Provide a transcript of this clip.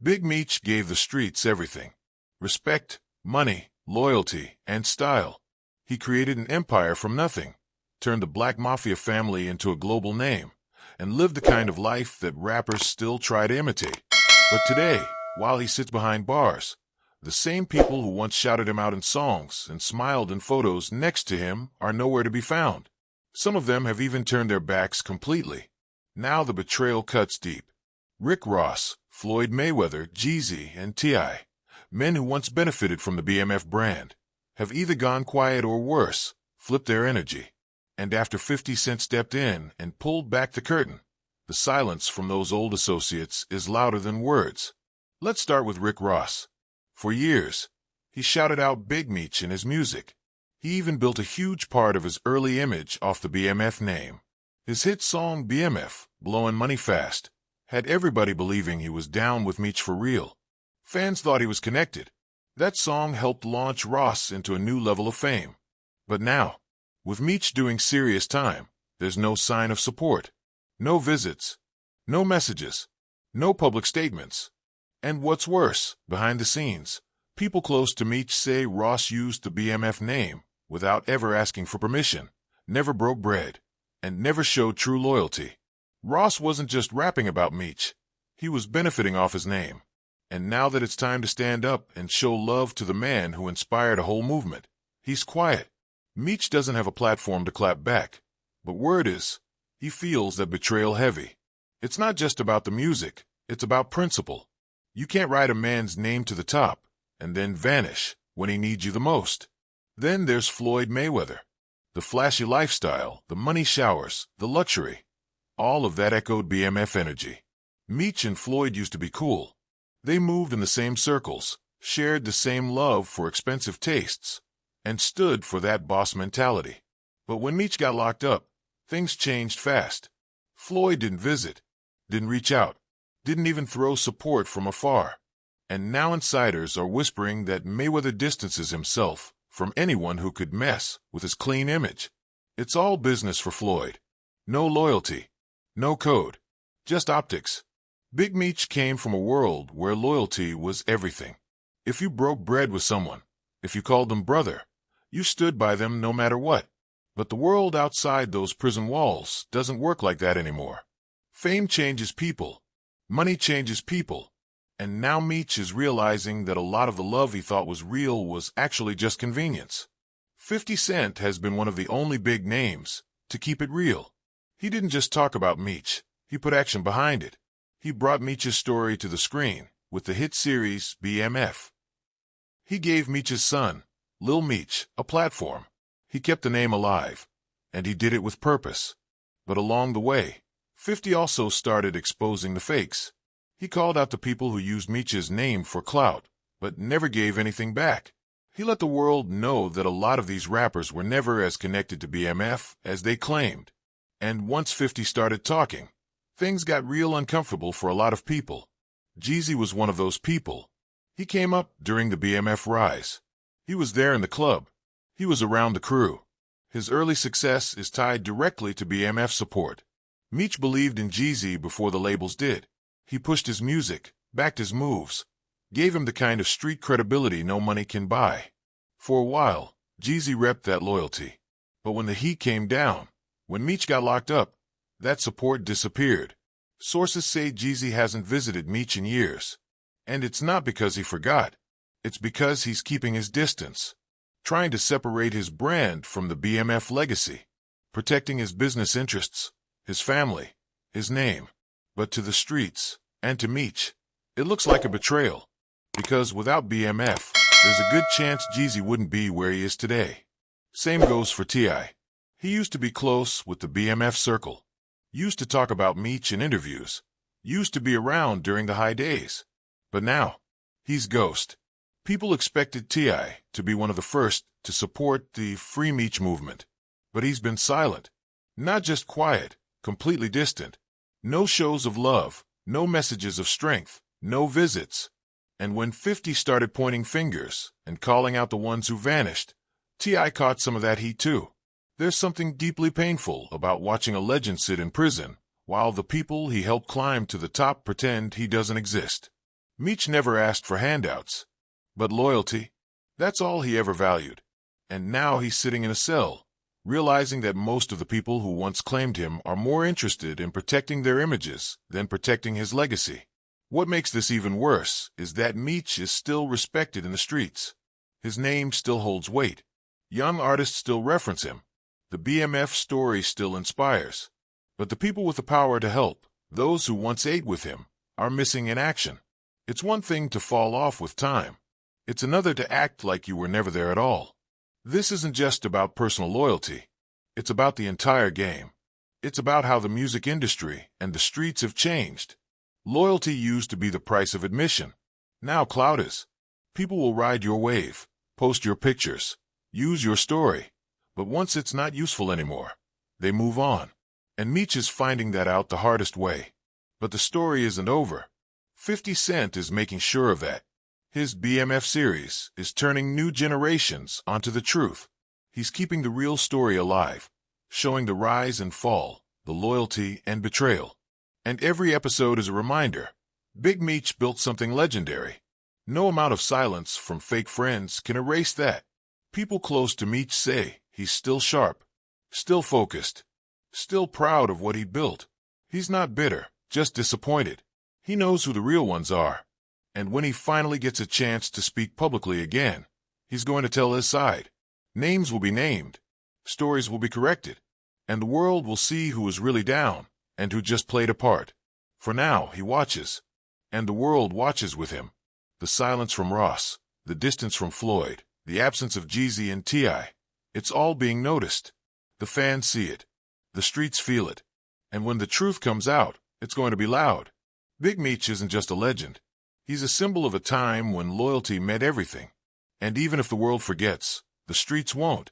Big Meech gave the streets everything: respect, money, loyalty, and style. He created an empire from nothing, turned the Black Mafia family into a global name, and lived the kind of life that rappers still try to imitate. But today, while he sits behind bars, the same people who once shouted him out in songs and smiled in photos next to him are nowhere to be found. Some of them have even turned their backs completely. Now the betrayal cuts deep. Rick Ross, Floyd Mayweather, Jeezy and T.I, men who once benefited from the BMF brand, have either gone quiet or worse, flipped their energy. And after 50 Cent stepped in and pulled back the curtain, the silence from those old associates is louder than words. Let's start with Rick Ross. For years, he shouted out Big Meech in his music. He even built a huge part of his early image off the BMF name. His hit song BMF, Blowin' Money Fast, had everybody believing he was down with Meech for real. Fans thought he was connected. That song helped launch Ross into a new level of fame. But now, with Meech doing serious time, there's no sign of support. No visits. No messages. No public statements. And what's worse, behind the scenes, people close to Meech say Ross used the BMF name without ever asking for permission, never broke bread, and never showed true loyalty. Ross wasn't just rapping about Meech. He was benefiting off his name. And now that it's time to stand up and show love to the man who inspired a whole movement, he's quiet. Meech doesn't have a platform to clap back. But word is, he feels that betrayal heavy. It's not just about the music, it's about principle. You can't write a man's name to the top and then vanish when he needs you the most. Then there's Floyd Mayweather. The flashy lifestyle, the money showers, the luxury. All of that echoed BMF energy. Meech and Floyd used to be cool. They moved in the same circles, shared the same love for expensive tastes, and stood for that boss mentality. But when Meech got locked up, things changed fast. Floyd didn't visit, didn't reach out, didn't even throw support from afar. And now insiders are whispering that Mayweather distances himself from anyone who could mess with his clean image. It's all business for Floyd. No loyalty, no code, just optics. Big Meech came from a world where loyalty was everything. If you broke bread with someone, if you called them brother, you stood by them no matter what. But the world outside those prison walls doesn't work like that anymore. Fame changes people. Money changes people. And now Meech is realizing that a lot of the love he thought was real was actually just convenience. 50 Cent has been one of the only big names to keep it real. He didn't just talk about Meech, he put action behind it. He brought Meech's story to the screen with the hit series BMF. He gave Meech's son, Lil Meech, a platform. He kept the name alive, and he did it with purpose. But along the way, 50 also started exposing the fakes. He called out the people who used Meech's name for clout, but never gave anything back. He let the world know that a lot of these rappers were never as connected to BMF as they claimed. And once 50 started talking, things got real uncomfortable for a lot of people. Jeezy was one of those people. He came up during the BMF rise. He was there in the club. He was around the crew. His early success is tied directly to BMF support. Meech believed in Jeezy before the labels did. He pushed his music, backed his moves, gave him the kind of street credibility no money can buy. For a while, Jeezy repped that loyalty. But when the heat came down, when Meech got locked up, that support disappeared. Sources say Jeezy hasn't visited Meech in years. And it's not because he forgot. It's because he's keeping his distance, trying to separate his brand from the BMF legacy, protecting his business interests, his family, his name. But to the streets, and to Meech, it looks like a betrayal. Because without BMF, there's a good chance Jeezy wouldn't be where he is today. Same goes for T.I. He used to be close with the BMF circle. Used to talk about Meech in interviews. Used to be around during the high days. But now, he's ghost. People expected T.I. to be one of the first to support the Free Meech movement. But he's been silent. Not just quiet, completely distant. No shows of love, no messages of strength, no visits. And when 50 started pointing fingers and calling out the ones who vanished, T.I. caught some of that heat too. There's something deeply painful about watching a legend sit in prison while the people he helped climb to the top pretend he doesn't exist. Meech never asked for handouts. But loyalty, that's all he ever valued. And now he's sitting in a cell, realizing that most of the people who once claimed him are more interested in protecting their images than protecting his legacy. What makes this even worse is that Meech is still respected in the streets. His name still holds weight. Young artists still reference him. The BMF story still inspires. But the people with the power to help, those who once ate with him, are missing in action. It's one thing to fall off with time. It's another to act like you were never there at all. This isn't just about personal loyalty. It's about the entire game. It's about how the music industry and the streets have changed. Loyalty used to be the price of admission. Now clout is. People will ride your wave, post your pictures, use your story. But once it's not useful anymore, they move on. And Meech is finding that out the hardest way. But the story isn't over. 50 Cent is making sure of that. His BMF series is turning new generations onto the truth. He's keeping the real story alive, showing the rise and fall, the loyalty and betrayal. And every episode is a reminder. Big Meech built something legendary. No amount of silence from fake friends can erase that. People close to Meech say he's still sharp, still focused, still proud of what he built. He's not bitter, just disappointed. He knows who the real ones are. And when he finally gets a chance to speak publicly again, he's going to tell his side. Names will be named, stories will be corrected, and the world will see who was really down and who just played a part. For now, he watches, and the world watches with him. The silence from Ross, the distance from Floyd, the absence of Jeezy and T.I, it's all being noticed. The fans see it, the streets feel it, and when the truth comes out, it's going to be loud. Big Meech isn't just a legend. He's a symbol of a time when loyalty meant everything. And even if the world forgets, the streets won't.